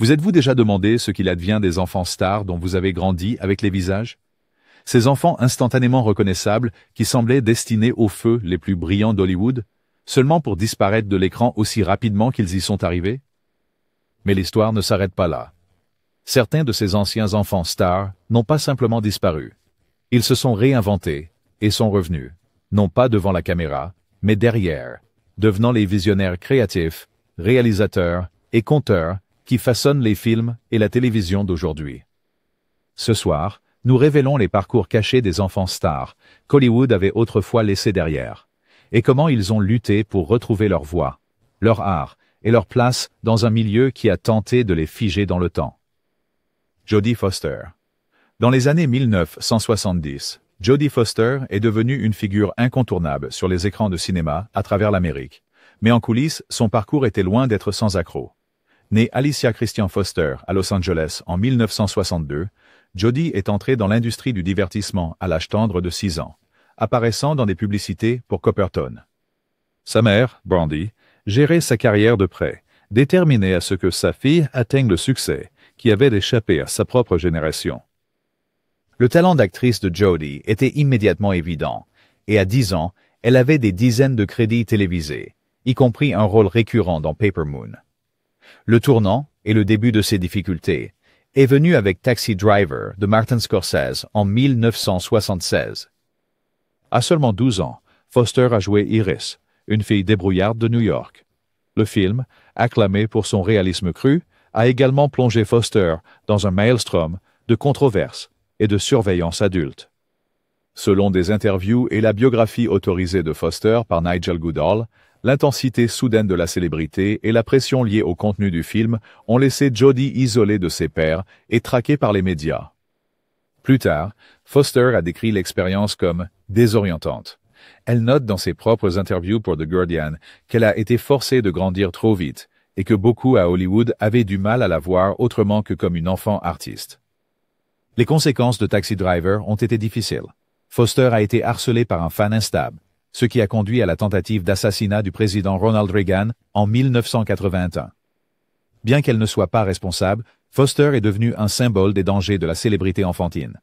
Vous êtes-vous déjà demandé ce qu'il advient des enfants stars dont vous avez grandi avec les visages? Ces enfants instantanément reconnaissables qui semblaient destinés aux feux les plus brillants d'Hollywood, seulement pour disparaître de l'écran aussi rapidement qu'ils y sont arrivés? Mais l'histoire ne s'arrête pas là. Certains de ces anciens enfants stars n'ont pas simplement disparu. Ils se sont réinventés et sont revenus, non pas devant la caméra, mais derrière, devenant les visionnaires créatifs, réalisateurs et conteurs qui façonnent les films et la télévision d'aujourd'hui. Ce soir, nous révélons les parcours cachés des enfants stars qu'Hollywood avait autrefois laissés derrière, et comment ils ont lutté pour retrouver leur voix, leur art et leur place dans un milieu qui a tenté de les figer dans le temps. Jodie Foster. Dans les années 1970, Jodie Foster est devenue une figure incontournable sur les écrans de cinéma à travers l'Amérique, mais en coulisses, son parcours était loin d'être sans accroc. Née Alicia Christian Foster à Los Angeles en 1962, Jodie est entrée dans l'industrie du divertissement à l'âge tendre de 6 ans, apparaissant dans des publicités pour Copperton. Sa mère, Brandy, gérait sa carrière de près, déterminée à ce que sa fille atteigne le succès qui avait échappé à sa propre génération. Le talent d'actrice de Jodie était immédiatement évident, et à 10 ans, elle avait des dizaines de crédits télévisés, y compris un rôle récurrent dans Paper Moon. Le tournant, et le début de ses difficultés, est venu avec Taxi Driver de Martin Scorsese en 1976. À seulement 12 ans, Foster a joué Iris, une fille débrouillarde de New York. Le film, acclamé pour son réalisme cru, a également plongé Foster dans un maelstrom de controverses et de surveillance adulte. Selon des interviews et la biographie autorisée de Foster par Nigel Goodall, l'intensité soudaine de la célébrité et la pression liée au contenu du film ont laissé Jodie isolée de ses pairs et traquée par les médias. Plus tard, Foster a décrit l'expérience comme désorientante. Elle note dans ses propres interviews pour The Guardian qu'elle a été forcée de grandir trop vite et que beaucoup à Hollywood avaient du mal à la voir autrement que comme une enfant artiste. Les conséquences de Taxi Driver ont été difficiles. Foster a été harcelée par un fan instable, ce qui a conduit à la tentative d'assassinat du président Ronald Reagan en 1981. Bien qu'elle ne soit pas responsable, Foster est devenue un symbole des dangers de la célébrité enfantine.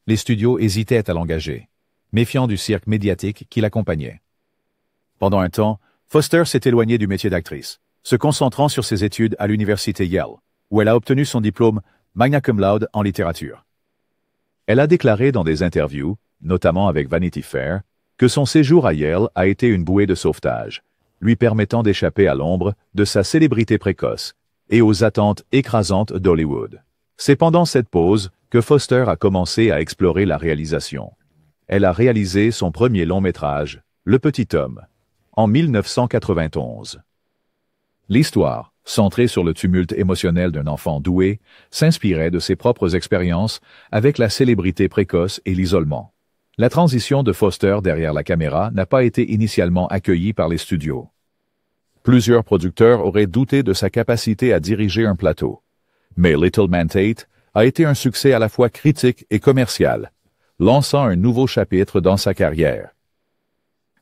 Les studios hésitaient à l'engager, méfiant du cirque médiatique qui l'accompagnait. Pendant un temps, Foster s'est éloignée du métier d'actrice, se concentrant sur ses études à l'université Yale, où elle a obtenu son diplôme magna cum laude en littérature. Elle a déclaré dans des interviews, notamment avec Vanity Fair, que son séjour à Yale a été une bouée de sauvetage, lui permettant d'échapper à l'ombre de sa célébrité précoce et aux attentes écrasantes d'Hollywood. C'est pendant cette pause que Foster a commencé à explorer la réalisation. Elle a réalisé son premier long-métrage, Le Petit Homme, en 1991. L'histoire, centrée sur le tumulte émotionnel d'un enfant doué, s'inspirait de ses propres expériences avec la célébrité précoce et l'isolement. La transition de Foster derrière la caméra n'a pas été initialement accueillie par les studios. Plusieurs producteurs auraient douté de sa capacité à diriger un plateau. Mais Little Man Tate a été un succès à la fois critique et commercial, lançant un nouveau chapitre dans sa carrière.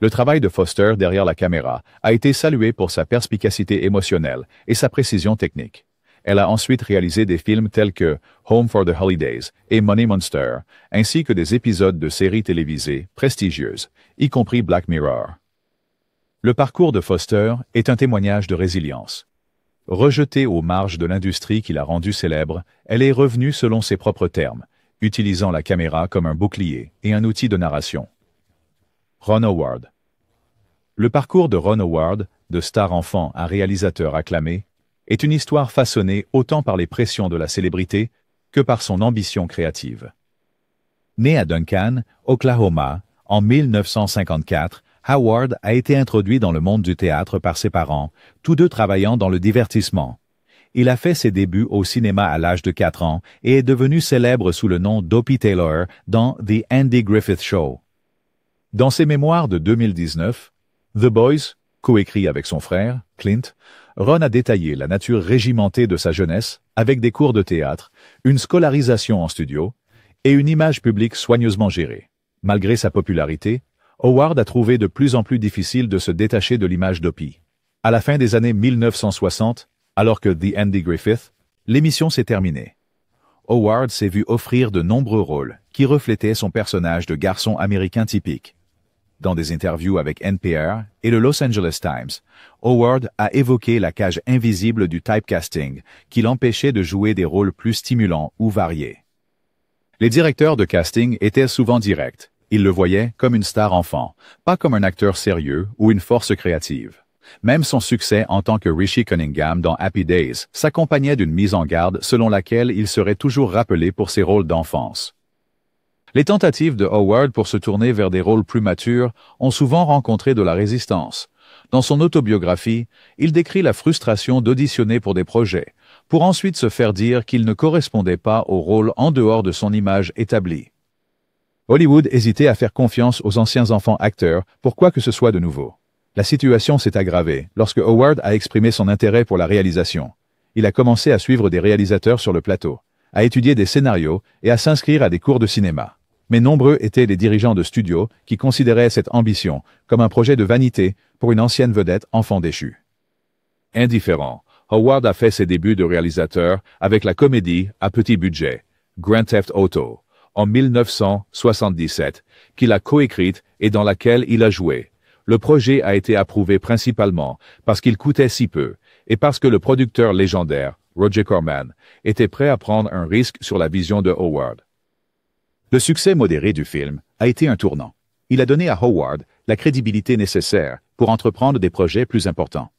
Le travail de Foster derrière la caméra a été salué pour sa perspicacité émotionnelle et sa précision technique. Elle a ensuite réalisé des films tels que Home for the Holidays et Money Monster, ainsi que des épisodes de séries télévisées prestigieuses, y compris Black Mirror. Le parcours de Foster est un témoignage de résilience. Rejetée aux marges de l'industrie qui l'a rendue célèbre, elle est revenue selon ses propres termes, utilisant la caméra comme un bouclier et un outil de narration. Ron Howard. Le parcours de Ron Howard, de star enfant à réalisateur acclamé, est une histoire façonnée autant par les pressions de la célébrité que par son ambition créative. Né à Duncan, Oklahoma, en 1954, Howard a été introduit dans le monde du théâtre par ses parents, tous deux travaillant dans le divertissement. Il a fait ses débuts au cinéma à l'âge de 4 ans et est devenu célèbre sous le nom d'Opie Taylor dans The Andy Griffith Show. Dans ses mémoires de 2019, The Boys, coécrit avec son frère, Clint, Ron a détaillé la nature régimentée de sa jeunesse avec des cours de théâtre, une scolarisation en studio et une image publique soigneusement gérée. Malgré sa popularité, Howard a trouvé de plus en plus difficile de se détacher de l'image d'Opie. À la fin des années 1960, alors que The Andy Griffith, L'émission s'est terminée. Howard s'est vu offrir de nombreux rôles qui reflétaient son personnage de garçon américain typique. Dans des interviews avec NPR et le Los Angeles Times, Howard a évoqué la cage invisible du typecasting qui l'empêchait de jouer des rôles plus stimulants ou variés. Les directeurs de casting étaient souvent directs. Ils le voyaient comme une star enfant, pas comme un acteur sérieux ou une force créative. Même son succès en tant que Rishi Cunningham dans Happy Days s'accompagnait d'une mise en garde selon laquelle il serait toujours rappelé pour ses rôles d'enfance. Les tentatives de Howard pour se tourner vers des rôles plus matures ont souvent rencontré de la résistance. Dans son autobiographie, il décrit la frustration d'auditionner pour des projets, pour ensuite se faire dire qu'il ne correspondait pas au rôle en dehors de son image établie. Hollywood hésitait à faire confiance aux anciens enfants acteurs pour quoi que ce soit de nouveau. La situation s'est aggravée lorsque Howard a exprimé son intérêt pour la réalisation. Il a commencé à suivre des réalisateurs sur le plateau, à étudier des scénarios et à s'inscrire à des cours de cinéma. Mais nombreux étaient les dirigeants de studios qui considéraient cette ambition comme un projet de vanité pour une ancienne vedette enfant déchue. Indifférent, Howard a fait ses débuts de réalisateur avec la comédie à petit budget, Grand Theft Auto, en 1977, qu'il a coécrite et dans laquelle il a joué. Le projet a été approuvé principalement parce qu'il coûtait si peu et parce que le producteur légendaire, Roger Corman, était prêt à prendre un risque sur la vision de Howard. Le succès modéré du film a été un tournant. Il a donné à Howard la crédibilité nécessaire pour entreprendre des projets plus importants.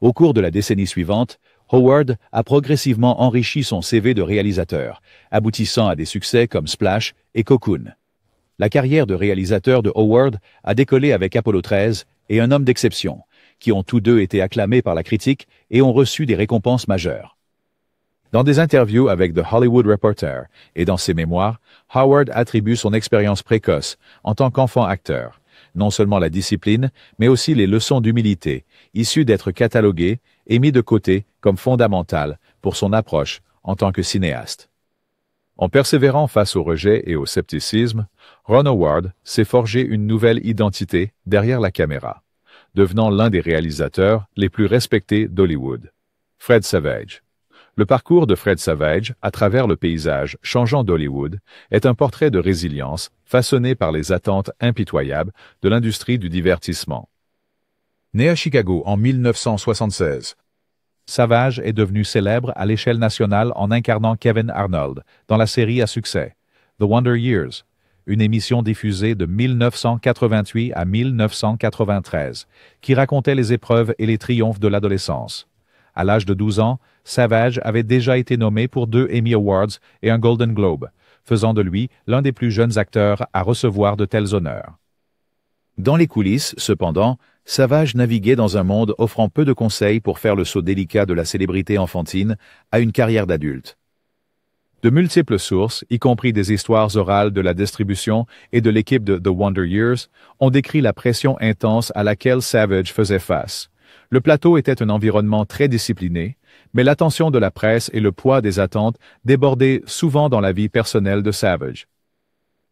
Au cours de la décennie suivante, Howard a progressivement enrichi son CV de réalisateur, aboutissant à des succès comme Splash et Cocoon. La carrière de réalisateur de Howard a décollé avec Apollo 13 et Un homme d'exception, qui ont tous deux été acclamés par la critique et ont reçu des récompenses majeures. Dans des interviews avec The Hollywood Reporter et dans ses mémoires, Howard attribue son expérience précoce en tant qu'enfant acteur, non seulement la discipline, mais aussi les leçons d'humilité, issues d'être cataloguées et mis de côté comme fondamentales pour son approche en tant que cinéaste. En persévérant face au rejet et au scepticisme, Ron Howard s'est forgé une nouvelle identité derrière la caméra, devenant l'un des réalisateurs les plus respectés d'Hollywood. Fred Savage. Le parcours de Fred Savage, à travers le paysage changeant d'Hollywood, est un portrait de résilience façonné par les attentes impitoyables de l'industrie du divertissement. Né à Chicago en 1976, Savage est devenu célèbre à l'échelle nationale en incarnant Kevin Arnold dans la série à succès The Wonder Years, une émission diffusée de 1988 à 1993, qui racontait les épreuves et les triomphes de l'adolescence. À l'âge de 12 ans, Savage avait déjà été nommé pour 2 Emmy Awards et un Golden Globe, faisant de lui l'un des plus jeunes acteurs à recevoir de tels honneurs. Dans les coulisses, cependant, Savage naviguait dans un monde offrant peu de conseils pour faire le saut délicat de la célébrité enfantine à une carrière d'adulte. De multiples sources, y compris des histoires orales de la distribution et de l'équipe de The Wonder Years, ont décrit la pression intense à laquelle Savage faisait face. Le plateau était un environnement très discipliné, mais l'attention de la presse et le poids des attentes débordaient souvent dans la vie personnelle de Savage.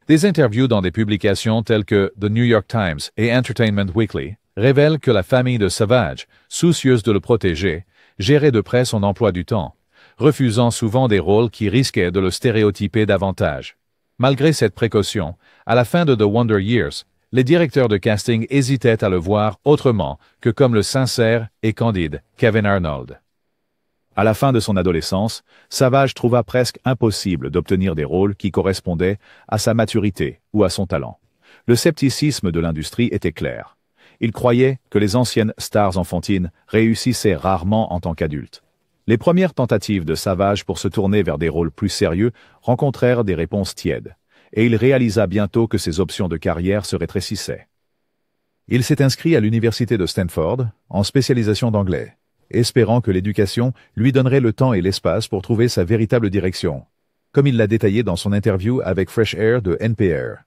Des interviews dans des publications telles que The New York Times et Entertainment Weekly révèlent que la famille de Savage, soucieuse de le protéger, gérait de près son emploi du temps, refusant souvent des rôles qui risquaient de le stéréotyper davantage. Malgré cette précaution, à la fin de The Wonder Years, les directeurs de casting hésitaient à le voir autrement que comme le sincère et candide Kevin Arnold. À la fin de son adolescence, Savage trouva presque impossible d'obtenir des rôles qui correspondaient à sa maturité ou à son talent. Le scepticisme de l'industrie était clair. Il croyait que les anciennes stars enfantines réussissaient rarement en tant qu'adultes. Les premières tentatives de Savage pour se tourner vers des rôles plus sérieux rencontrèrent des réponses tièdes, et il réalisa bientôt que ses options de carrière se rétrécissaient. Il s'est inscrit à l'université de Stanford, en spécialisation d'anglais, espérant que l'éducation lui donnerait le temps et l'espace pour trouver sa véritable direction, comme il l'a détaillé dans son interview avec Fresh Air de NPR.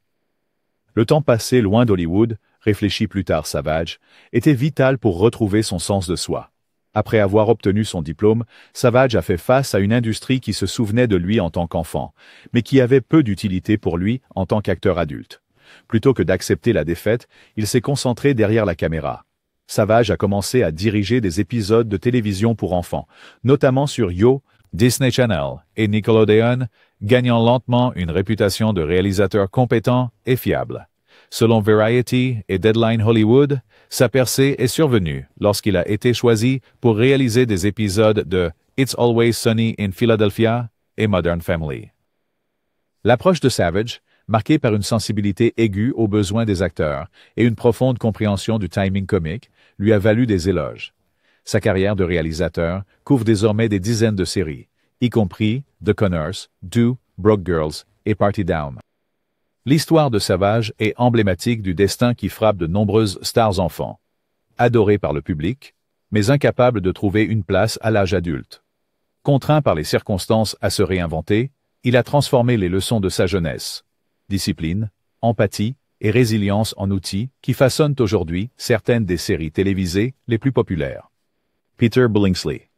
Le temps passé loin d'Hollywood, réfléchit plus tard Savage, était vital pour retrouver son sens de soi. Après avoir obtenu son diplôme, Savage a fait face à une industrie qui se souvenait de lui en tant qu'enfant, mais qui avait peu d'utilité pour lui en tant qu'acteur adulte. Plutôt que d'accepter la défaite, il s'est concentré derrière la caméra. Savage a commencé à diriger des épisodes de télévision pour enfants, notamment sur Yo, Disney Channel et Nickelodeon, gagnant lentement une réputation de réalisateur compétent et fiable. Selon Variety et Deadline Hollywood, sa percée est survenue lorsqu'il a été choisi pour réaliser des épisodes de It's Always Sunny in Philadelphia et Modern Family. L'approche de Savage, marquée par une sensibilité aiguë aux besoins des acteurs et une profonde compréhension du timing comique, lui a valu des éloges. Sa carrière de réalisateur couvre désormais des dizaines de séries, y compris The Conners, Do, Broke Girls et Party Down. L'histoire de Savage est emblématique du destin qui frappe de nombreuses stars enfants. Adoré par le public, mais incapable de trouver une place à l'âge adulte. Contraint par les circonstances à se réinventer, il a transformé les leçons de sa jeunesse. Discipline, empathie et résilience en outils qui façonnent aujourd'hui certaines des séries télévisées les plus populaires. Peter Billingsley.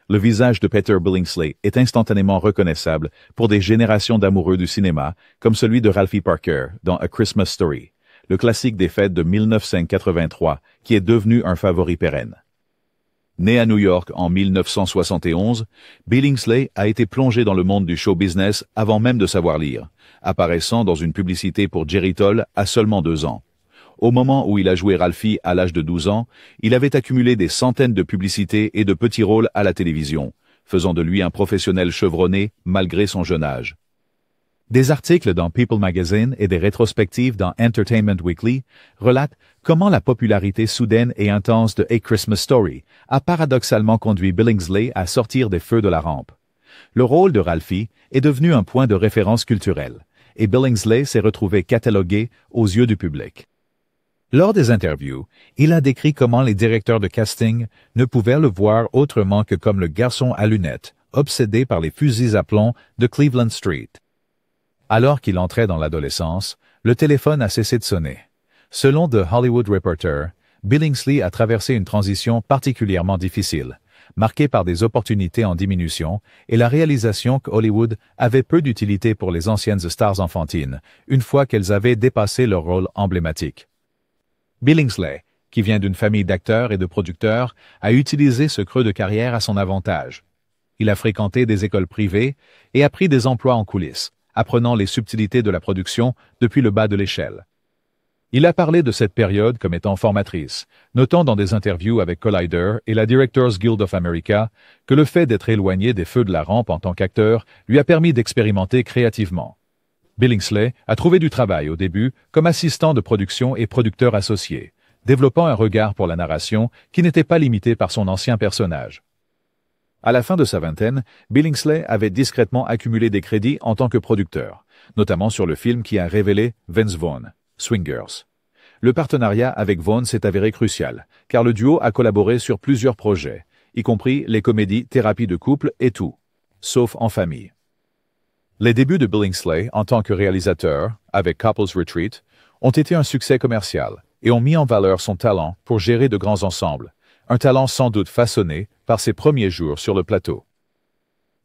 Le visage de Peter Billingsley est instantanément reconnaissable pour des générations d'amoureux du cinéma, comme celui de Ralphie Parker dans A Christmas Story, le classique des fêtes de 1983, qui est devenu un favori pérenne. Né à New York en 1971, Billingsley a été plongé dans le monde du show business avant même de savoir lire, apparaissant dans une publicité pour Geritol à seulement 2 ans. Au moment où il a joué Ralphie à l'âge de 12 ans, il avait accumulé des centaines de publicités et de petits rôles à la télévision, faisant de lui un professionnel chevronné malgré son jeune âge. Des articles dans People Magazine et des rétrospectives dans Entertainment Weekly relatent comment la popularité soudaine et intense de A Christmas Story a paradoxalement conduit Billingsley à sortir des feux de la rampe. Le rôle de Ralphie est devenu un point de référence culturel, et Billingsley s'est retrouvé catalogué aux yeux du public. Lors des interviews, il a décrit comment les directeurs de casting ne pouvaient le voir autrement que comme le garçon à lunettes, obsédé par les fusils à plomb de Cleveland Street. Alors qu'il entrait dans l'adolescence, le téléphone a cessé de sonner. Selon The Hollywood Reporter, Billingsley a traversé une transition particulièrement difficile, marquée par des opportunités en diminution et la réalisation que Hollywood avait peu d'utilité pour les anciennes stars enfantines, une fois qu'elles avaient dépassé leur rôle emblématique. Billingsley, qui vient d'une famille d'acteurs et de producteurs, a utilisé ce creux de carrière à son avantage. Il a fréquenté des écoles privées et a pris des emplois en coulisses, apprenant les subtilités de la production depuis le bas de l'échelle. Il a parlé de cette période comme étant formatrice, notant dans des interviews avec Collider et la Directors Guild of America que le fait d'être éloigné des feux de la rampe en tant qu'acteur lui a permis d'expérimenter créativement. Billingsley a trouvé du travail au début comme assistant de production et producteur associé, développant un regard pour la narration qui n'était pas limité par son ancien personnage. À la fin de sa vingtaine, Billingsley avait discrètement accumulé des crédits en tant que producteur, notamment sur le film qui a révélé Vince Vaughn, Swingers. Le partenariat avec Vaughn s'est avéré crucial, car le duo a collaboré sur plusieurs projets, y compris les comédies Thérapie de couple et Tout, sauf en famille. Les débuts de Billingsley en tant que réalisateur, avec Couples Retreat, ont été un succès commercial et ont mis en valeur son talent pour gérer de grands ensembles, un talent sans doute façonné par ses premiers jours sur le plateau.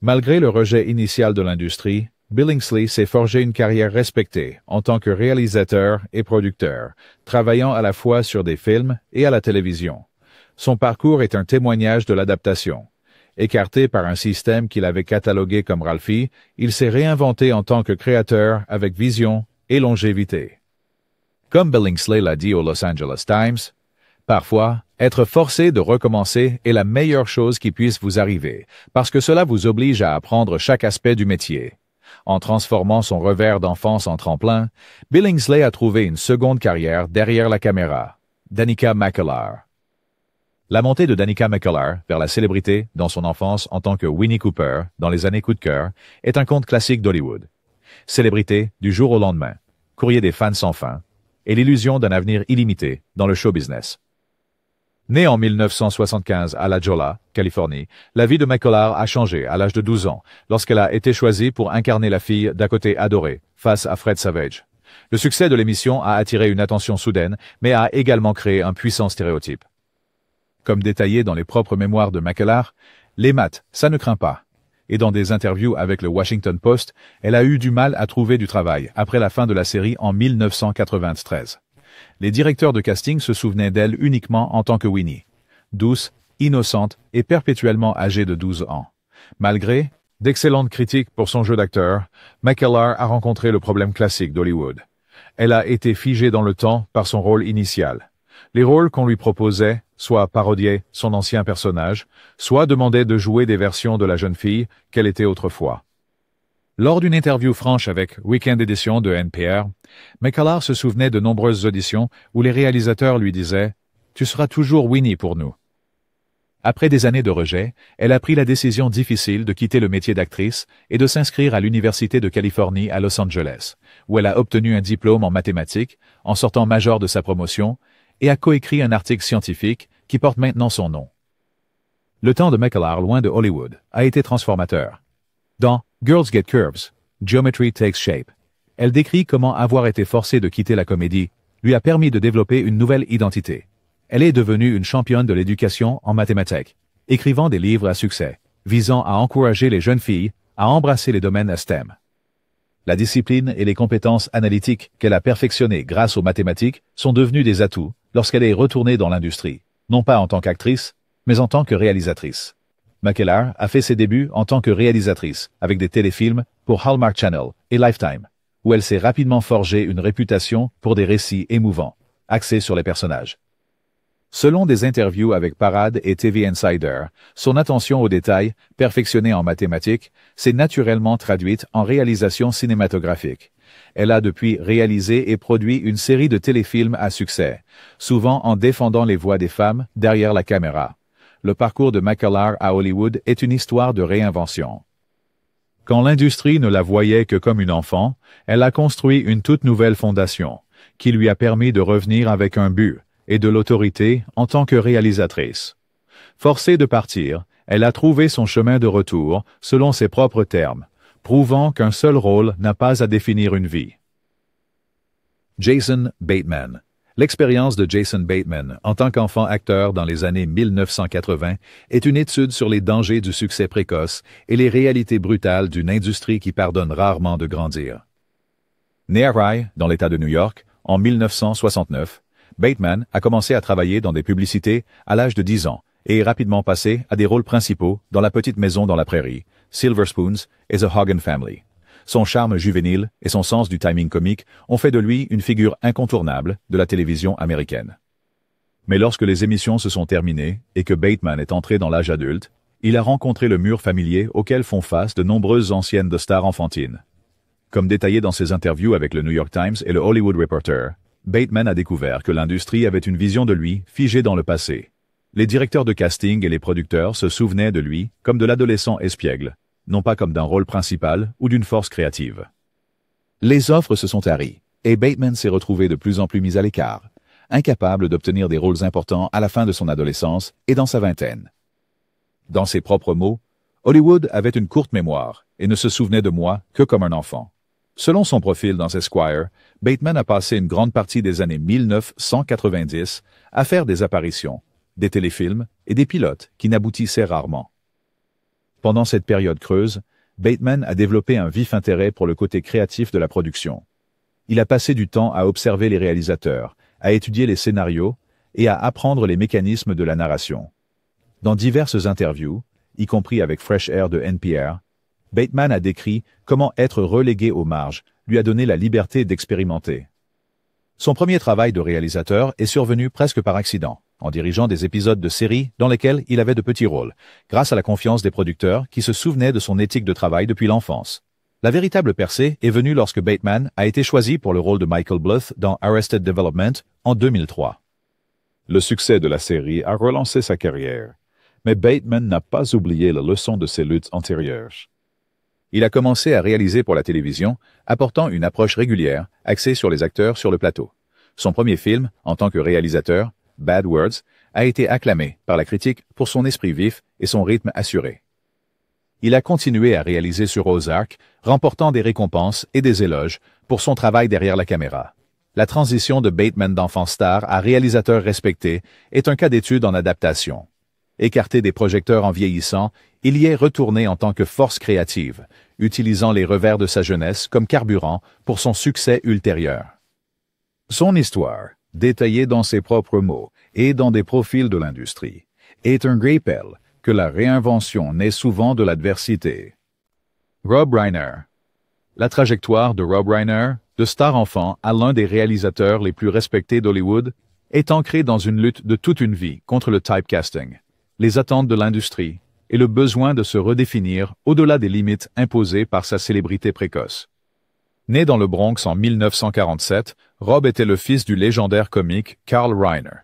Malgré le rejet initial de l'industrie, Billingsley s'est forgé une carrière respectée en tant que réalisateur et producteur, travaillant à la fois sur des films et à la télévision. Son parcours est un témoignage de l'adaptation. Écarté par un système qu'il avait catalogué comme Ralphie, il s'est réinventé en tant que créateur avec vision et longévité. Comme Billingsley l'a dit au Los Angeles Times, « Parfois, être forcé de recommencer est la meilleure chose qui puisse vous arriver, parce que cela vous oblige à apprendre chaque aspect du métier. » En transformant son revers d'enfance en tremplin, Billingsley a trouvé une seconde carrière derrière la caméra, Danica McKellar. La montée de Danica McKellar vers la célébrité dans son enfance en tant que Winnie Cooper dans les années coup de cœur est un conte classique d'Hollywood. Célébrité du jour au lendemain, courrier des fans sans fin, et l'illusion d'un avenir illimité dans le show business. Née en 1975 à La Jolla, Californie, la vie de McKellar a changé à l'âge de 12 ans lorsqu'elle a été choisie pour incarner la fille d'à côté adorée face à Fred Savage. Le succès de l'émission a attiré une attention soudaine, mais a également créé un puissant stéréotype. Comme détaillé dans les propres mémoires de McKellar, les maths, ça ne craint pas. Et dans des interviews avec le Washington Post, elle a eu du mal à trouver du travail après la fin de la série en 1993. Les directeurs de casting se souvenaient d'elle uniquement en tant que Winnie, douce, innocente et perpétuellement âgée de 12 ans. Malgré D'excellentes critiques pour son jeu d'acteur, McKellar a rencontré le problème classique d'Hollywood. Elle a été figée dans le temps par son rôle initial. Les rôles qu'on lui proposait, soit parodiaient son ancien personnage, soit demandaient de jouer des versions de la jeune fille qu'elle était autrefois. Lors d'une interview franche avec Weekend Edition de NPR, McKellar se souvenait de nombreuses auditions où les réalisateurs lui disaient « Tu seras toujours Winnie pour nous ». Après des années de rejet, elle a pris la décision difficile de quitter le métier d'actrice et de s'inscrire à l'Université de Californie à Los Angeles, où elle a obtenu un diplôme en mathématiques, en sortant major de sa promotion, et a coécrit un article scientifique qui porte maintenant son nom. Le temps de McKellar loin de Hollywood a été transformateur. Dans Girls Get Curves, Geometry Takes Shape, elle décrit comment avoir été forcée de quitter la comédie lui a permis de développer une nouvelle identité. Elle est devenue une championne de l'éducation en mathématiques, écrivant des livres à succès, visant à encourager les jeunes filles à embrasser les domaines STEM. La discipline et les compétences analytiques qu'elle a perfectionnées grâce aux mathématiques sont devenues des atouts lorsqu'elle est retournée dans l'industrie, non pas en tant qu'actrice, mais en tant que réalisatrice. McKellar a fait ses débuts en tant que réalisatrice avec des téléfilms pour Hallmark Channel et Lifetime, où elle s'est rapidement forgé une réputation pour des récits émouvants, axés sur les personnages. Selon des interviews avec Parade et TV Insider, son attention aux détails, perfectionnée en mathématiques, s'est naturellement traduite en réalisation cinématographique. Elle a depuis réalisé et produit une série de téléfilms à succès, souvent en défendant les voix des femmes derrière la caméra. Le parcours de McKellar à Hollywood est une histoire de réinvention. Quand l'industrie ne la voyait que comme une enfant, elle a construit une toute nouvelle fondation, qui lui a permis de revenir avec un but et de l'autorité en tant que réalisatrice. Forcée de partir, elle a trouvé son chemin de retour selon ses propres termes, prouvant qu'un seul rôle n'a pas à définir une vie. Jason Bateman. L'expérience de Jason Bateman en tant qu'enfant acteur dans les années 1980 est une étude sur les dangers du succès précoce et les réalités brutales d'une industrie qui pardonne rarement de grandir. Né à Rye, dans l'État de New York, en 1969, Bateman a commencé à travailler dans des publicités à l'âge de 10 ans et est rapidement passé à des rôles principaux dans La Petite Maison dans la Prairie, Silver Spoons et The Hogan Family. Son charme juvénile et son sens du timing comique ont fait de lui une figure incontournable de la télévision américaine. Mais lorsque les émissions se sont terminées et que Bateman est entré dans l'âge adulte, il a rencontré le mur familier auquel font face de nombreuses anciennes de stars enfantines. Comme détaillé dans ses interviews avec le New York Times et le Hollywood Reporter, Bateman a découvert que l'industrie avait une vision de lui figée dans le passé. Les directeurs de casting et les producteurs se souvenaient de lui comme de l'adolescent espiègle, non pas comme d'un rôle principal ou d'une force créative. Les offres se sont taries, et Bateman s'est retrouvé de plus en plus mis à l'écart, incapable d'obtenir des rôles importants à la fin de son adolescence et dans sa vingtaine. Dans ses propres mots, Hollywood avait une courte mémoire et ne se souvenait de moi que comme un enfant. Selon son profil dans Esquire, Bateman a passé une grande partie des années 1990 à faire des apparitions, des téléfilms et des pilotes qui n'aboutissaient rarement. Pendant cette période creuse, Bateman a développé un vif intérêt pour le côté créatif de la production. Il a passé du temps à observer les réalisateurs, à étudier les scénarios et à apprendre les mécanismes de la narration. Dans diverses interviews, y compris avec Fresh Air de NPR, Bateman a décrit comment être relégué aux marges lui a donné la liberté d'expérimenter. Son premier travail de réalisateur est survenu presque par accident, en dirigeant des épisodes de séries dans lesquels il avait de petits rôles, grâce à la confiance des producteurs qui se souvenaient de son éthique de travail depuis l'enfance. La véritable percée est venue lorsque Bateman a été choisi pour le rôle de Michael Bluth dans Arrested Development en 2003. Le succès de la série a relancé sa carrière, mais Bateman n'a pas oublié la leçon de ses luttes antérieures. Il a commencé à réaliser pour la télévision, apportant une approche régulière, axée sur les acteurs sur le plateau. Son premier film, en tant que réalisateur, Bad Words, a été acclamé par la critique pour son esprit vif et son rythme assuré. Il a continué à réaliser sur Ozark, remportant des récompenses et des éloges pour son travail derrière la caméra. La transition de Bateman d'enfant star à réalisateur respecté est un cas d'étude en adaptation. Écarté des projecteurs en vieillissant, il y est retourné en tant que force créative, utilisant les revers de sa jeunesse comme carburant pour son succès ultérieur. Son histoire, détaillée dans ses propres mots et dans des profils de l'industrie, est un rappel que la réinvention naît souvent de l'adversité. Rob Reiner. La trajectoire de Rob Reiner, de star enfant à l'un des réalisateurs les plus respectés d'Hollywood, est ancrée dans une lutte de toute une vie contre le typecasting, les attentes de l'industrie et le besoin de se redéfinir au-delà des limites imposées par sa célébrité précoce. Né dans le Bronx en 1947, Rob était le fils du légendaire comique Carl Reiner.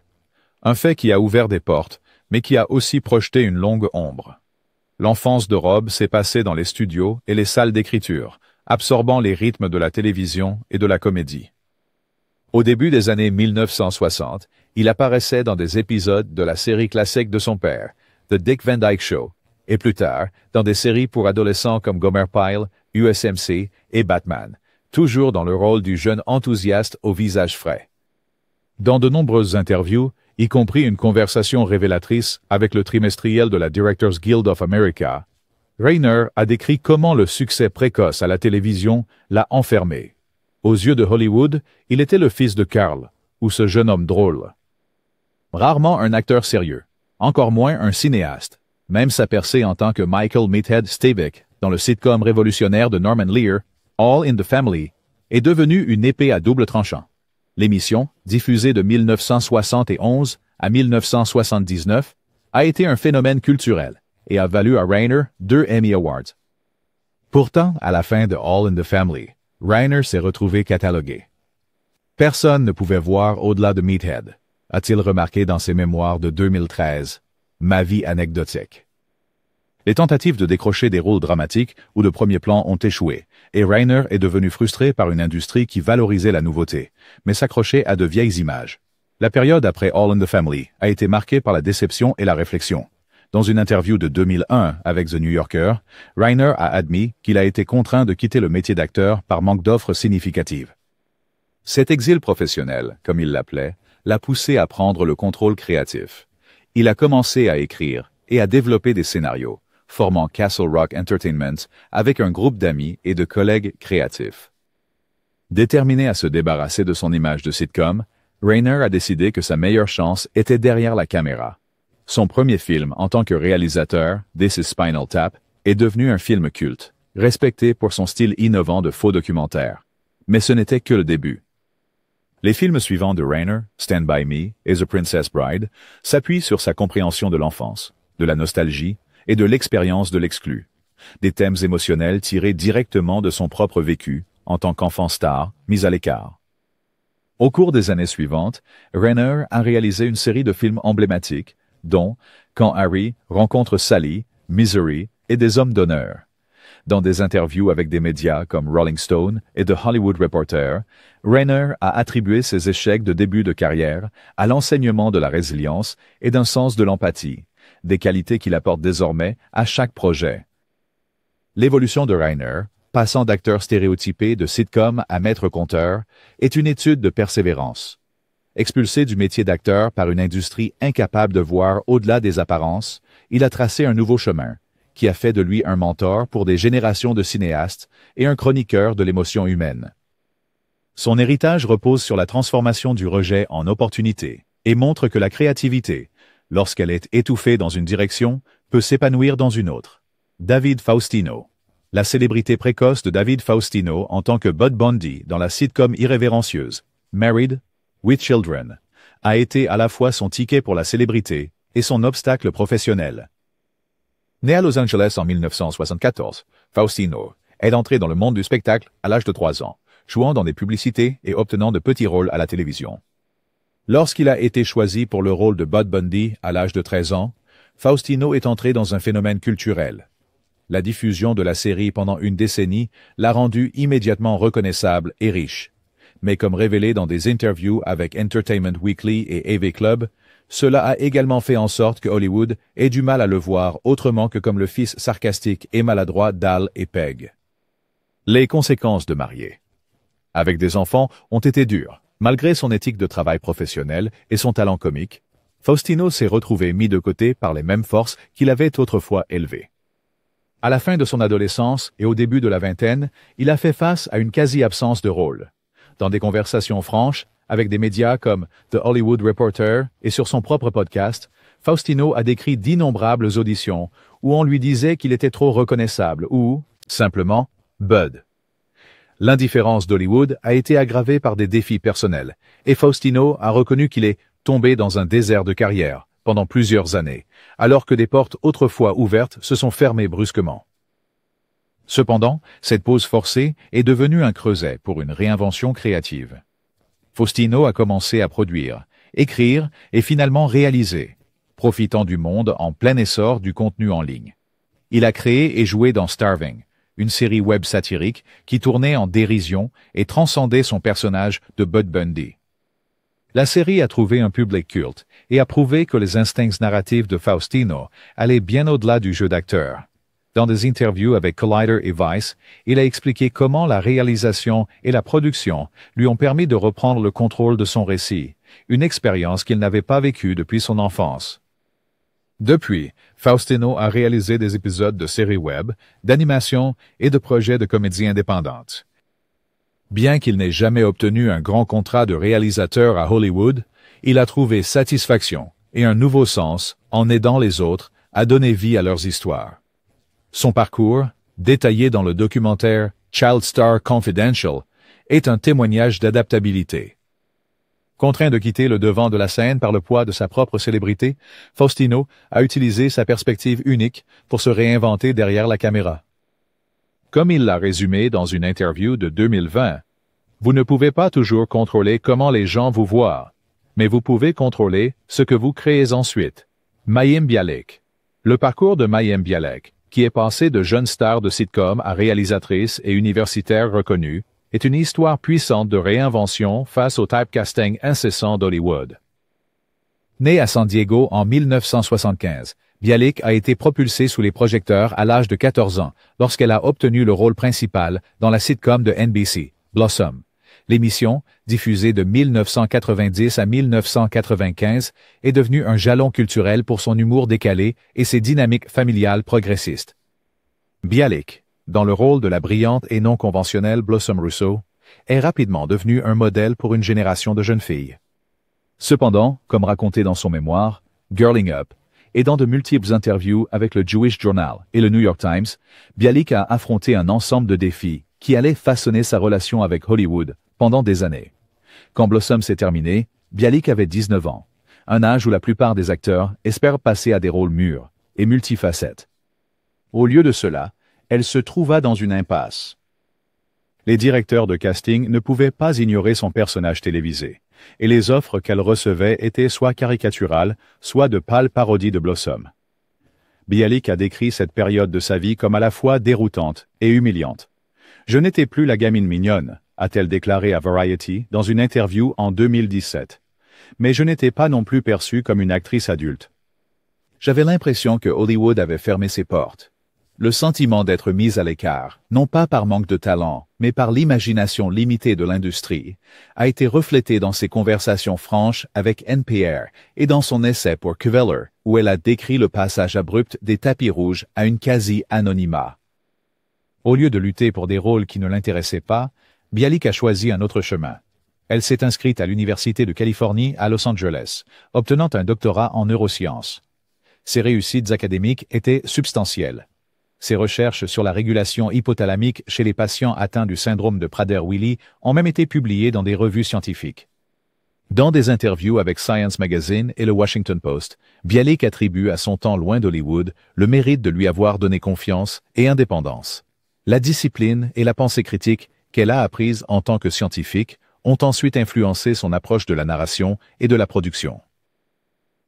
Un fait qui a ouvert des portes, mais qui a aussi projeté une longue ombre. L'enfance de Rob s'est passée dans les studios et les salles d'écriture, absorbant les rythmes de la télévision et de la comédie. Au début des années 1960, il apparaissait dans des épisodes de la série classique de son père, The Dick Van Dyke Show, et plus tard, dans des séries pour adolescents comme Gomer Pyle, USMC et Batman, toujours dans le rôle du jeune enthousiaste au visage frais. Dans de nombreuses interviews, y compris une conversation révélatrice avec le trimestriel de la Directors Guild of America, Reiner a décrit comment le succès précoce à la télévision l'a enfermé. Aux yeux de Hollywood, il était le fils de Carl, ou ce jeune homme drôle. Rarement un acteur sérieux, encore moins un cinéaste. Même sa percée en tant que Michael Meathead Stavick dans le sitcom révolutionnaire de Norman Lear, All in the Family, est devenue une épée à double tranchant. L'émission, diffusée de 1971 à 1979, a été un phénomène culturel et a valu à Reiner 2 Emmy Awards. Pourtant, à la fin de All in the Family, Reiner s'est retrouvé catalogué. Personne ne pouvait voir au-delà de Meathead, a-t-il remarqué dans ses mémoires de 2013, Ma vie anecdotique. Les tentatives de décrocher des rôles dramatiques ou de premier plan ont échoué, et Reiner est devenu frustré par une industrie qui valorisait la nouveauté, mais s'accrochait à de vieilles images. La période après All in the Family a été marquée par la déception et la réflexion. Dans une interview de 2001 avec The New Yorker, Reiner a admis qu'il a été contraint de quitter le métier d'acteur par manque d'offres significatives. Cet exil professionnel, comme il l'appelait, l'a poussé à prendre le contrôle créatif. Il a commencé à écrire et à développer des scénarios, formant Castle Rock Entertainment avec un groupe d'amis et de collègues créatifs. Déterminé à se débarrasser de son image de sitcom, Reiner a décidé que sa meilleure chance était derrière la caméra. Son premier film en tant que réalisateur, This is Spinal Tap, est devenu un film culte, respecté pour son style innovant de faux documentaire. Mais ce n'était que le début. Les films suivants de Reiner, Stand By Me et The Princess Bride, s'appuient sur sa compréhension de l'enfance, de la nostalgie et de l'expérience de l'exclu. Des thèmes émotionnels tirés directement de son propre vécu, en tant qu'enfant star, mis à l'écart. Au cours des années suivantes, Reiner a réalisé une série de films emblématiques, dont Quand Harry rencontre Sally, Misery et Des hommes d'honneur. Dans des interviews avec des médias comme Rolling Stone et The Hollywood Reporter, Reiner a attribué ses échecs de début de carrière à l'enseignement de la résilience et d'un sens de l'empathie, des qualités qu'il apporte désormais à chaque projet. L'évolution de Reiner, passant d'acteur stéréotypé de sitcom à maître-conteur, est une étude de persévérance. Expulsé du métier d'acteur par une industrie incapable de voir au-delà des apparences, il a tracé un nouveau chemin, qui a fait de lui un mentor pour des générations de cinéastes et un chroniqueur de l'émotion humaine. Son héritage repose sur la transformation du rejet en opportunité et montre que la créativité, lorsqu'elle est étouffée dans une direction, peut s'épanouir dans une autre. David Faustino. La célébrité précoce de David Faustino en tant que Bud Bundy dans la sitcom irrévérencieuse Married with Children a été à la fois son ticket pour la célébrité et son obstacle professionnel. Né à Los Angeles en 1974, Faustino est entré dans le monde du spectacle à l'âge de 3 ans, jouant dans des publicités et obtenant de petits rôles à la télévision. Lorsqu'il a été choisi pour le rôle de Bud Bundy à l'âge de 13 ans, Faustino est entré dans un phénomène culturel. La diffusion de la série pendant une décennie l'a rendu immédiatement reconnaissable et riche. Mais comme révélé dans des interviews avec Entertainment Weekly et AV Club, cela a également fait en sorte que Hollywood ait du mal à le voir autrement que comme le fils sarcastique et maladroit d'Al et Peg. Les conséquences de marier avec des enfants ont été dures. Malgré son éthique de travail professionnel et son talent comique, Faustino s'est retrouvé mis de côté par les mêmes forces qu'il avait autrefois élevées. À la fin de son adolescence et au début de la vingtaine, il a fait face à une quasi-absence de rôle. Dans des conversations franches, avec des médias comme The Hollywood Reporter et sur son propre podcast, Faustino a décrit d'innombrables auditions où on lui disait qu'il était trop reconnaissable ou Simplement, Bud. L'indifférence d'Hollywood a été aggravée par des défis personnels, et Faustino a reconnu qu'il est tombé dans un désert de carrière pendant plusieurs années, alors que des portes autrefois ouvertes se sont fermées brusquement. Cependant, cette pause forcée est devenue un creuset pour une réinvention créative. Faustino a commencé à produire, écrire et finalement réaliser, profitant du monde en plein essor du contenu en ligne. Il a créé et joué dans Starving, une série web satirique qui tournait en dérision et transcendait son personnage de Bud Bundy. La série a trouvé un public culte et a prouvé que les instincts narratifs de Faustino allaient bien au-delà du jeu d'acteur. Dans des interviews avec Collider et Vice, il a expliqué comment la réalisation et la production lui ont permis de reprendre le contrôle de son récit, une expérience qu'il n'avait pas vécue depuis son enfance. Depuis, Faustino a réalisé des épisodes de séries web, d'animation et de projets de comédie indépendante. Bien qu'il n'ait jamais obtenu un grand contrat de réalisateur à Hollywood, il a trouvé satisfaction et un nouveau sens en aidant les autres à donner vie à leurs histoires. Son parcours, détaillé dans le documentaire Child Star Confidential, est un témoignage d'adaptabilité. Contraint de quitter le devant de la scène par le poids de sa propre célébrité, Faustino a utilisé sa perspective unique pour se réinventer derrière la caméra. Comme il l'a résumé dans une interview de 2020, « Vous ne pouvez pas toujours contrôler comment les gens vous voient, mais vous pouvez contrôler ce que vous créez ensuite. » Mayim Bialik. Le parcours de Mayim Bialik, qui est passé de jeune star de sitcom à réalisatrice et universitaire reconnue, est une histoire puissante de réinvention face au typecasting incessant d'Hollywood. Née à San Diego en 1975, Bialik a été propulsée sous les projecteurs à l'âge de 14 ans lorsqu'elle a obtenu le rôle principal dans la sitcom de NBC, Blossom. L'émission, diffusée de 1990 à 1995, est devenue un jalon culturel pour son humour décalé et ses dynamiques familiales progressistes. Bialik, dans le rôle de la brillante et non conventionnelle Blossom Russo, est rapidement devenue un modèle pour une génération de jeunes filles. Cependant, comme raconté dans son mémoire, Girling Up, et dans de multiples interviews avec le Jewish Journal et le New York Times, Bialik a affronté un ensemble de défis qui allaient façonner sa relation avec Hollywood pendant des années. Quand Blossom s'est terminé, Bialik avait 19 ans, un âge où la plupart des acteurs espèrent passer à des rôles mûrs et multifacettes. Au lieu de cela, elle se trouva dans une impasse. Les directeurs de casting ne pouvaient pas ignorer son personnage télévisé, et les offres qu'elle recevait étaient soit caricaturales, soit de pâles parodies de Blossom. Bialik a décrit cette période de sa vie comme à la fois déroutante et humiliante. « Je n'étais plus la gamine mignonne », a-t-elle déclaré à Variety dans une interview en 2017. Mais je n'étais pas non plus perçue comme une actrice adulte. J'avais l'impression que Hollywood avait fermé ses portes. Le sentiment d'être mise à l'écart, non pas par manque de talent, mais par l'imagination limitée de l'industrie, a été reflété dans ses conversations franches avec NPR et dans son essai pour Kveller, où elle a décrit le passage abrupt des tapis rouges à une quasi-anonymat. Au lieu de lutter pour des rôles qui ne l'intéressaient pas, Bialik a choisi un autre chemin. Elle s'est inscrite à l'Université de Californie à Los Angeles, obtenant un doctorat en neurosciences. Ses réussites académiques étaient substantielles. Ses recherches sur la régulation hypothalamique chez les patients atteints du syndrome de Prader-Willi ont même été publiées dans des revues scientifiques. Dans des interviews avec Science Magazine et le Washington Post, Bialik attribue à son temps loin d'Hollywood le mérite de lui avoir donné confiance et indépendance. La discipline et la pensée critique qu'elle a apprises en tant que scientifique ont ensuite influencé son approche de la narration et de la production.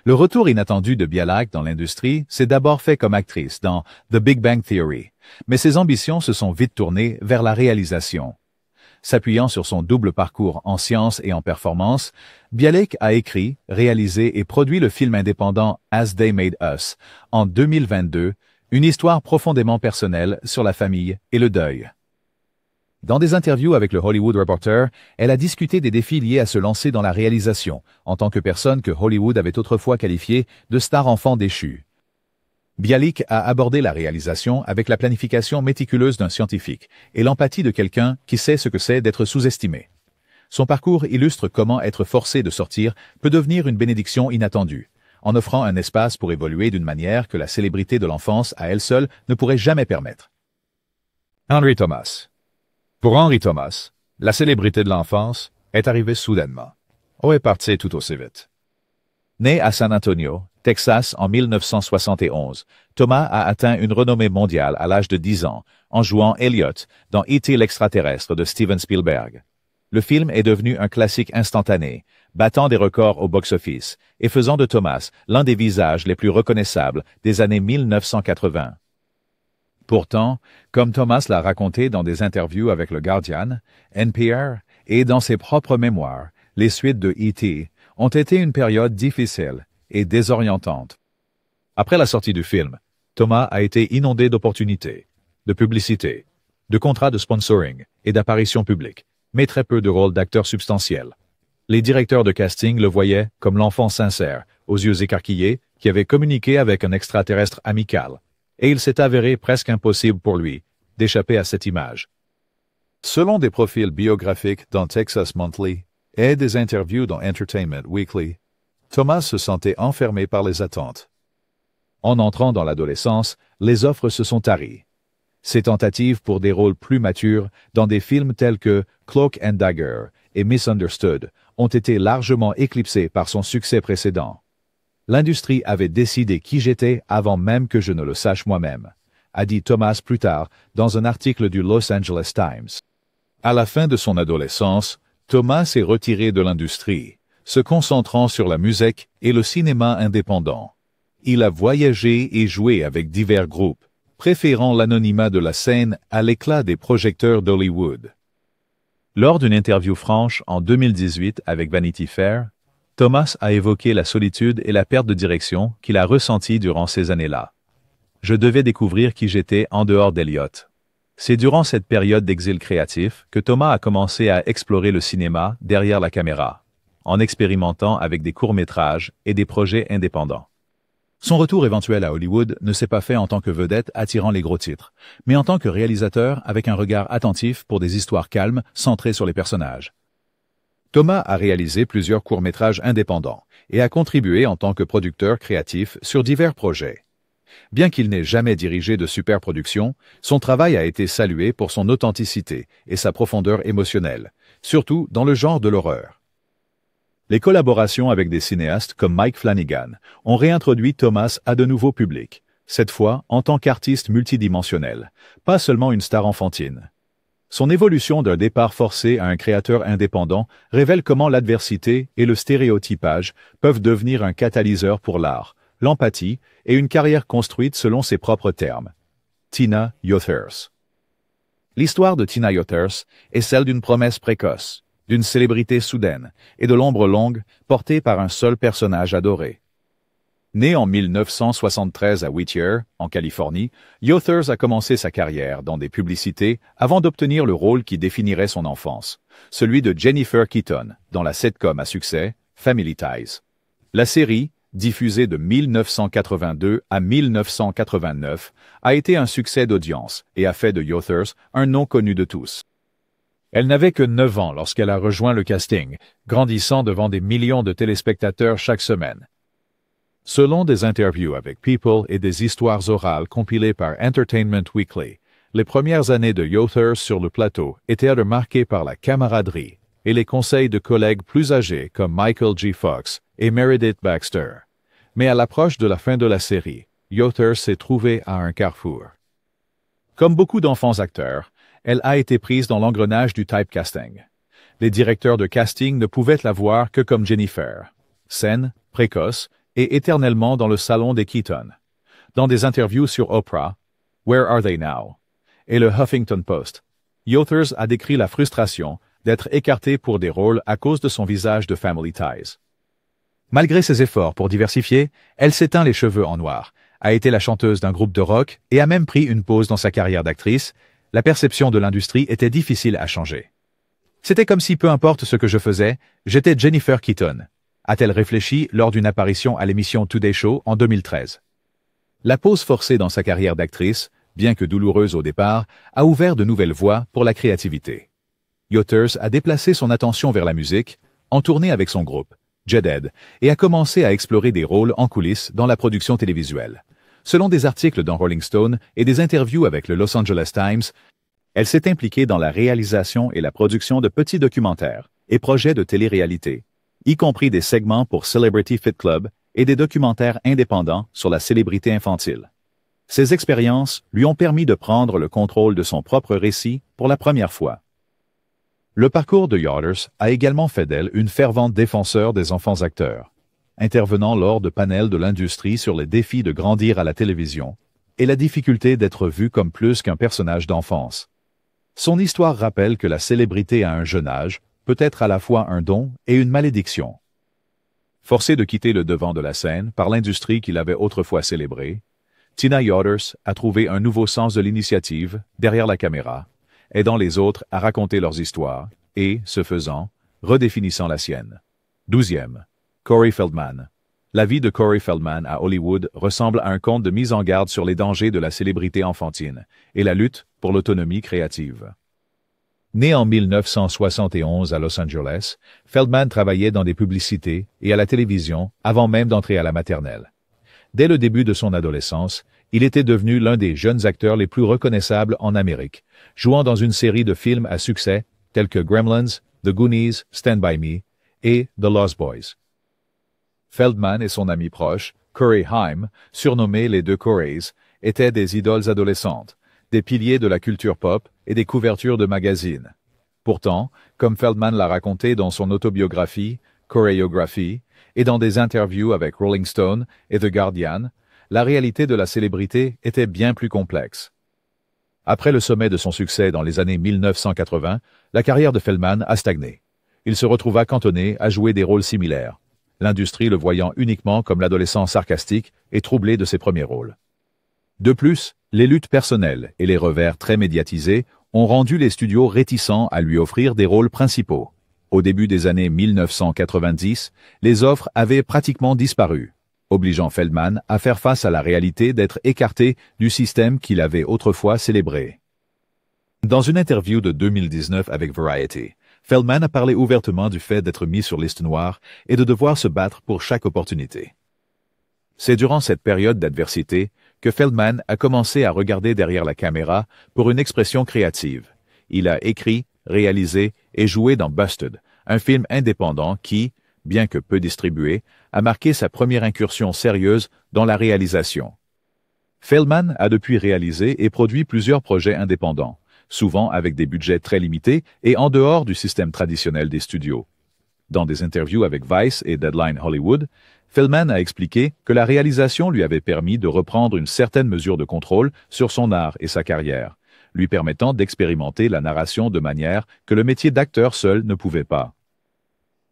Le retour inattendu de Bialik dans l'industrie s'est d'abord fait comme actrice dans The Big Bang Theory, mais ses ambitions se sont vite tournées vers la réalisation. S'appuyant sur son double parcours en sciences et en performance, Bialik a écrit, réalisé et produit le film indépendant As They Made Us en 2022, une histoire profondément personnelle sur la famille et le deuil. Dans des interviews avec le Hollywood Reporter, elle a discuté des défis liés à se lancer dans la réalisation, en tant que personne que Hollywood avait autrefois qualifiée de star enfant déchu. Bialik a abordé la réalisation avec la planification méticuleuse d'un scientifique et l'empathie de quelqu'un qui sait ce que c'est d'être sous-estimé. Son parcours illustre comment être forcé de sortir peut devenir une bénédiction inattendue, en offrant un espace pour évoluer d'une manière que la célébrité de l'enfance à elle seule ne pourrait jamais permettre. Henry Thomas. Pour Henry Thomas, la célébrité de l'enfance est arrivée soudainement. On est parti tout aussi vite. Né à San Antonio, Texas en 1971, Thomas a atteint une renommée mondiale à l'âge de 10 ans en jouant Elliot dans E.T. l'extraterrestre de Steven Spielberg. Le film est devenu un classique instantané, battant des records au box-office et faisant de Thomas l'un des visages les plus reconnaissables des années 1980. Pourtant, comme Thomas l'a raconté dans des interviews avec le Guardian, NPR et dans ses propres mémoires, les suites de E.T. ont été une période difficile et désorientante. Après la sortie du film, Thomas a été inondé d'opportunités, de publicités, de contrats de sponsoring et d'apparitions publiques, mais très peu de rôles d'acteurs substantiels. Les directeurs de casting le voyaient comme l'enfant sincère, aux yeux écarquillés, qui avait communiqué avec un extraterrestre amical, et il s'est avéré presque impossible pour lui d'échapper à cette image. Selon des profils biographiques dans Texas Monthly et des interviews dans Entertainment Weekly, Thomas se sentait enfermé par les attentes. En entrant dans l'adolescence, les offres se sont taries. Ses tentatives pour des rôles plus matures dans des films tels que Cloak and Dagger et Misunderstood ont été largement éclipsées par son succès précédent. L'industrie avait décidé qui j'étais avant même que je ne le sache moi-même, a dit Thomas plus tard dans un article du Los Angeles Times. À la fin de son adolescence, Thomas s'est retiré de l'industrie, se concentrant sur la musique et le cinéma indépendant. Il a voyagé et joué avec divers groupes, préférant l'anonymat de la scène à l'éclat des projecteurs d'Hollywood. Lors d'une interview franche en 2018 avec Vanity Fair, Thomas a évoqué la solitude et la perte de direction qu'il a ressentie durant ces années-là. Je devais découvrir qui j'étais en dehors d'Elliot. C'est durant cette période d'exil créatif que Thomas a commencé à explorer le cinéma derrière la caméra, en expérimentant avec des courts-métrages et des projets indépendants. Son retour éventuel à Hollywood ne s'est pas fait en tant que vedette attirant les gros titres, mais en tant que réalisateur avec un regard attentif pour des histoires calmes centrées sur les personnages. Thomas a réalisé plusieurs courts-métrages indépendants et a contribué en tant que producteur créatif sur divers projets. Bien qu'il n'ait jamais dirigé de superproduction, son travail a été salué pour son authenticité et sa profondeur émotionnelle, surtout dans le genre de l'horreur. Les collaborations avec des cinéastes comme Mike Flanagan ont réintroduit Thomas à de nouveaux publics, cette fois en tant qu'artiste multidimensionnel, pas seulement une star enfantine. Son évolution d'un départ forcé à un créateur indépendant révèle comment l'adversité et le stéréotypage peuvent devenir un catalyseur pour l'art, l'empathie et une carrière construite selon ses propres termes. Tina Yothers. L'histoire de Tina Yothers est celle d'une promesse précoce, d'une célébrité soudaine et de l'ombre longue portée par un seul personnage adoré. Née en 1973 à Whittier, en Californie, Yothers a commencé sa carrière dans des publicités avant d'obtenir le rôle qui définirait son enfance, celui de Jennifer Keaton dans la sitcom à succès Family Ties. La série, diffusée de 1982 à 1989, a été un succès d'audience et a fait de Yothers un nom connu de tous. Elle n'avait que 9 ans lorsqu'elle a rejoint le casting, grandissant devant des millions de téléspectateurs chaque semaine. Selon des interviews avec People et des histoires orales compilées par Entertainment Weekly, les premières années de Yothers sur le plateau étaient remarquées par la camaraderie et les conseils de collègues plus âgés comme Michael J. Fox et Meredith Baxter. Mais à l'approche de la fin de la série, Yothers s'est trouvée à un carrefour. Comme beaucoup d'enfants acteurs, elle a été prise dans l'engrenage du typecasting. Les directeurs de casting ne pouvaient la voir que comme Jennifer, saine, précoce et éternellement dans le salon des Keaton. Dans des interviews sur Oprah, Where Are They Now? Et le Huffington Post, Yothers a décrit la frustration d'être écartée pour des rôles à cause de son visage de Family Ties. Malgré ses efforts pour diversifier, elle s'est teint les cheveux en noir, a été la chanteuse d'un groupe de rock et a même pris une pause dans sa carrière d'actrice. La perception de l'industrie était difficile à changer. C'était comme si peu importe ce que je faisais, j'étais Jennifer Keaton, a-t-elle réfléchi lors d'une apparition à l'émission Today Show en 2013. La pause forcée dans sa carrière d'actrice, bien que douloureuse au départ, a ouvert de nouvelles voies pour la créativité. Yothers a déplacé son attention vers la musique, en tournée avec son groupe, Jeded, et a commencé à explorer des rôles en coulisses dans la production télévisuelle. Selon des articles dans Rolling Stone et des interviews avec le Los Angeles Times, Elle s'est impliquée dans la réalisation et la production de petits documentaires et projets de télé-réalité, y compris des segments pour Celebrity Fit Club et des documentaires indépendants sur la célébrité infantile. Ces expériences lui ont permis de prendre le contrôle de son propre récit pour la première fois. Le parcours de Yoder's a également fait d'elle une fervente défenseur des enfants acteurs, intervenant lors de panels de l'industrie sur les défis de grandir à la télévision et la difficulté d'être vu comme plus qu'un personnage d'enfance. Son histoire rappelle que la célébrité à un jeune âge peut être à la fois un don et une malédiction. Forcée de quitter le devant de la scène par l'industrie qu'il avait autrefois célébrée, Tina Yoder's a trouvé un nouveau sens de l'initiative derrière la caméra, aidant les autres à raconter leurs histoires et, ce faisant, redéfinissant la sienne. 12e. Corey Feldman. La vie de Corey Feldman à Hollywood ressemble à un conte de mise en garde sur les dangers de la célébrité enfantine et la lutte pour l'autonomie créative. Né en 1971 à Los Angeles, Feldman travaillait dans des publicités et à la télévision avant même d'entrer à la maternelle. Dès le début de son adolescence, il était devenu l'un des jeunes acteurs les plus reconnaissables en Amérique, jouant dans une série de films à succès tels que Gremlins, The Goonies, Stand By Me et The Lost Boys. Feldman et son ami proche, Corey Haim, surnommés les deux Coreys, étaient des idoles adolescentes, des piliers de la culture pop et des couvertures de magazines. Pourtant, comme Feldman l'a raconté dans son autobiographie, Choreography, et dans des interviews avec Rolling Stone et The Guardian, la réalité de la célébrité était bien plus complexe. Après le sommet de son succès dans les années 1980, la carrière de Feldman a stagné. Il se retrouva cantonné à jouer des rôles similaires, l'industrie le voyant uniquement comme l'adolescent sarcastique et troublé de ses premiers rôles. De plus, les luttes personnelles et les revers très médiatisés ont rendu les studios réticents à lui offrir des rôles principaux. Au début des années 1990, les offres avaient pratiquement disparu, obligeant Feldman à faire face à la réalité d'être écarté du système qu'il avait autrefois célébré. Dans une interview de 2019 avec Variety, Feldman a parlé ouvertement du fait d'être mis sur liste noire et de devoir se battre pour chaque opportunité. C'est durant cette période d'adversité que Feldman a commencé à regarder derrière la caméra pour une expression créative. Il a écrit, réalisé et joué dans Busted, un film indépendant qui, bien que peu distribué, a marqué sa première incursion sérieuse dans la réalisation. Feldman a depuis réalisé et produit plusieurs projets indépendants, souvent avec des budgets très limités et en dehors du système traditionnel des studios. Dans des interviews avec Vice et Deadline Hollywood, Feldman a expliqué que la réalisation lui avait permis de reprendre une certaine mesure de contrôle sur son art et sa carrière, lui permettant d'expérimenter la narration de manière que le métier d'acteur seul ne pouvait pas.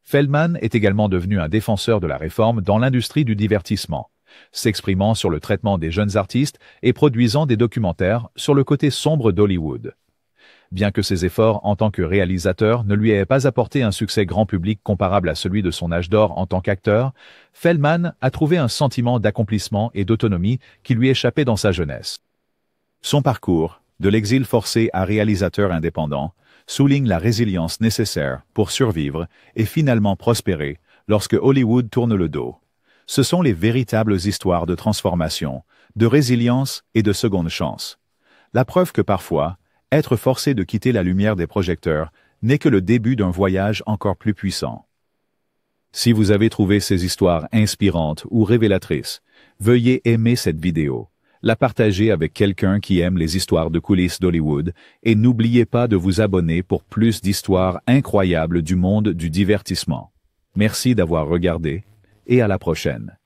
Feldman est également devenu un défenseur de la réforme dans l'industrie du divertissement, s'exprimant sur le traitement des jeunes artistes et produisant des documentaires sur le côté sombre d'Hollywood. Bien que ses efforts en tant que réalisateur ne lui aient pas apporté un succès grand public comparable à celui de son âge d'or en tant qu'acteur, Feldman a trouvé un sentiment d'accomplissement et d'autonomie qui lui échappait dans sa jeunesse. Son parcours, de l'exil forcé à réalisateur indépendant, souligne la résilience nécessaire pour survivre et finalement prospérer lorsque Hollywood tourne le dos. Ce sont les véritables histoires de transformation, de résilience et de seconde chance. La preuve que parfois, être forcé de quitter la lumière des projecteurs n'est que le début d'un voyage encore plus puissant. Si vous avez trouvé ces histoires inspirantes ou révélatrices, veuillez aimer cette vidéo, la partager avec quelqu'un qui aime les histoires de coulisses d'Hollywood et n'oubliez pas de vous abonner pour plus d'histoires incroyables du monde du divertissement. Merci d'avoir regardé et à la prochaine.